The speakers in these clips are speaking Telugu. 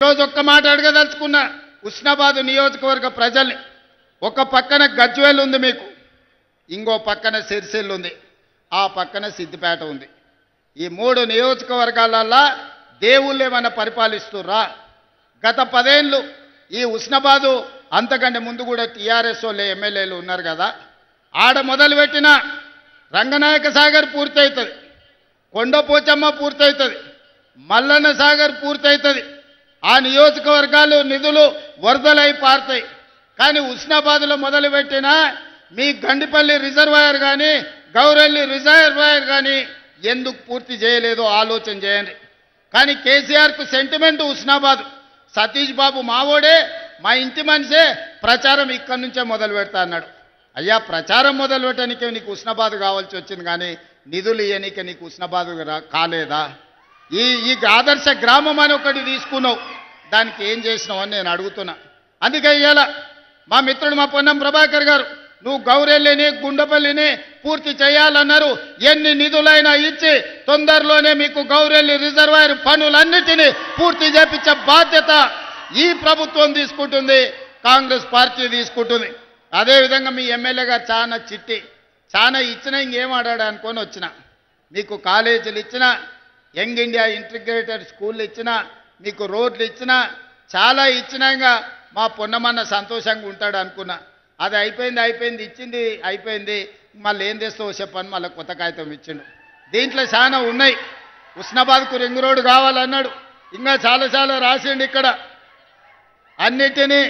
రోజు ఒక్క మాట అడగదలుచుకున్నా ఉస్నాబాద్ నియోజకవర్గ ప్రజల్ని. ఒక పక్కన గజ్వేల్ ఉంది మీకు, ఇంకో పక్కన సిరిసిల్ల ఉంది, ఆ పక్కన సిద్దిపేట ఉంది. ఈ మూడు నియోజకవర్గాలల్లో దేవుళ్ళు ఏమైనా పరిపాలిస్తుర్రా? గత 10 ఏళ్ళు ఈ ఉస్నాబాదు అంతకంటే ముందు కూడా టీఆర్ఎస్ వాళ్ళు ఎమ్మెల్యేలు ఉన్నారు కదా, ఆడ మొదలుపెట్టిన రంగనాయక సాగర్ పూర్తవుతుంది, కొండపోచమ్మ పూర్తవుతుంది, మల్లన్న సాగర్ పూర్తవుతుంది. ఆ నియోజకవర్గాలు నిధులు వరదలై పారుతాయి. కానీ ఉస్నాబాద్లో మొదలుపెట్టిన మీ గండిపల్లి రిజర్వాయర్ కానీ గౌరెల్లి రిజర్వాయర్ కానీ ఎందుకు పూర్తి చేయలేదో ఆలోచన చేయండి. కానీ కేసీఆర్కు సెంటిమెంట్ ఉస్నాబాద్. సతీష్ బాబు మావోడే, మా ఇంటి మనిషే, ప్రచారం ఇక్కడి నుంచే మొదలు పెడతా అన్నాడు. అయ్యా, ప్రచారం మొదలు పెట్టడానికి నీకు ఉస్నాబాద్ కావాల్సి వచ్చింది, కానీ నిధులు ఇవ్వనీకి నీకు ఉస్నాబాద్ కాలేదా? ఈ ఆదర్శ గ్రామం అని ఒకటి తీసుకున్నావు, దానికి ఏం చేసినావు అని నేను అడుగుతున్నా. అందుకే ఇవాళ మా మిత్రుడు మా పొన్నం ప్రభాకర్ గారు, నువ్వు గౌరెల్లిని గుండపల్లిని పూర్తి చేయాలన్నారు. ఎన్ని నిధులైనా ఇచ్చి తొందరలోనే మీకు గౌరెల్లి రిజర్వాయర్ పనులన్నిటినీ పూర్తి చేపించే బాధ్యత ఈ ప్రభుత్వం తీసుకుంటుంది, కాంగ్రెస్ పార్టీ తీసుకుంటుంది. అదేవిధంగా మీ ఎమ్మెల్యే గారు చాలా ఇచ్చినా ఇంకేం ఆడాడు అనుకొని వచ్చిన, మీకు కాలేజీలు ఇచ్చినా, యంగ్ ఇండియా ఇంటిగ్రేటెడ్ స్కూళ్ళు ఇచ్చినా, మీకు రోడ్లు ఇచ్చినా, చాలా ఇచ్చినా ఇంకా మా పొన్నమన్న సంతోషంగా ఉంటాడు అనుకున్నా. అది అయిపోయింది, ఇచ్చింది అయిపోయింది, మళ్ళీ ఏం తెస్తావో చెప్పని మళ్ళీ కొత్త కాగితం ఇచ్చిండు. దీంట్లో చాలా ఉన్నాయి. ఉస్నాబాద్కు రింగ్ రోడ్డు కావాలన్నాడు, ఇంకా చాలా రాసిండు. ఇక్కడ అన్నిటినీ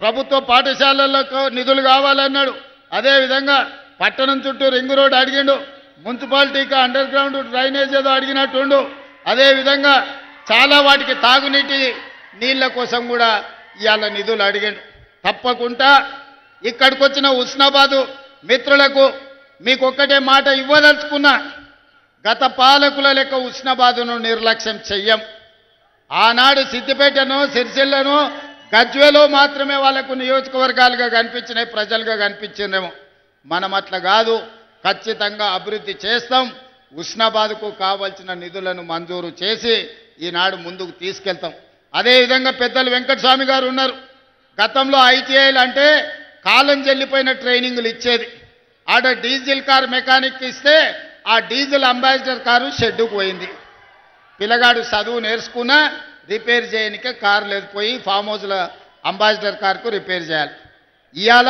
ప్రభుత్వ పాఠశాలలకు నిధులు కావాలన్నాడు. అదేవిధంగా పట్టణం చుట్టూ రింగ్ రోడ్డు అడిగిండు, మున్సిపాలిటీకి అండర్ గ్రౌండ్ డ్రైనేజ్ ఏదో అడిగినట్టుండు. అదేవిధంగా చాలా వాటికి తాగునీటి నీళ్ళ కోసం కూడా ఇవాళ నిధులు అడిగిండు. తప్పకుండా ఇక్కడికి వచ్చిన ఉస్నాబాదు మిత్రులకు మీకు ఒక్కటే మాట ఇవ్వదలుచుకున్నా, గత పాలకుల లెక్క ఉస్నాబాదును నిర్లక్ష్యం చెయ్యం. ఆనాడు సిద్దిపేటను, సిరిసిల్లను, గజ్వేలో మాత్రమే వాళ్లకు నియోజకవర్గాలుగా కనిపించినాయి, ప్రజలుగా కనిపించిందేమో. మనం అట్లా కాదు, ఖచ్చితంగా అభివృద్ధి చేస్తాం. ఉస్నాబాద్కు కావాల్సిన నిధులను మంజూరు చేసి ఈనాడు ముందుకు తీసుకెళ్తాం. అదేవిధంగా పెద్దలు వెంకటస్వామి గారు ఉన్నారు. గతంలో ఐటీఐలు అంటే కాలం చెల్లిపోయిన ట్రైనింగ్లు ఇచ్చేది. ఆడ డీజిల్ కార్ మెకానిక్ ఇస్తే ఆ డీజిల్ అంబాసిడర్ కారు షెడ్డుకు పోయింది. పిల్లగాడు చదువు నేర్చుకున్నా రిపేర్ చేయనికే కారు లేదు, పోయి ఫామ్ హౌస్ల అంబాసిడర్ కారుకు రిపేర్ చేయాలి. ఇవాళ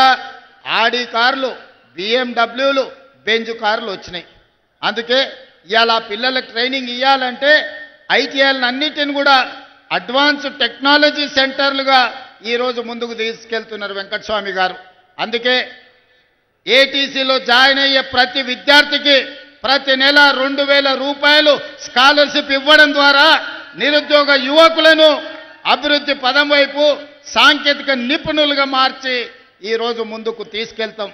ఆడి కార్లు, బిఎండబ్ల్యూలు, బెంజ్ కార్లు వచ్చినాయి. అందుకే ఇవాళ పిల్లలకు ట్రైనింగ్ ఇవ్వాలంటే ఐటీఐలను అన్నిటిని కూడా అడ్వాన్స్ టెక్నాలజీ సెంటర్లుగా ఈరోజు ముందుకు తీసుకెళ్తున్నారు వెంకటస్వామి గారు. అందుకే ఏటీసీలో జాయిన్ అయ్యే ప్రతి విద్యార్థికి ప్రతి నెల 2000 రూపాయలు స్కాలర్షిప్ ఇవ్వడం ద్వారా నిరుద్యోగ యువకులను అభివృద్ధి పదం వైపు సాంకేతిక నిపుణులుగా మార్చి ఈరోజు ముందుకు తీసుకెళ్తాం.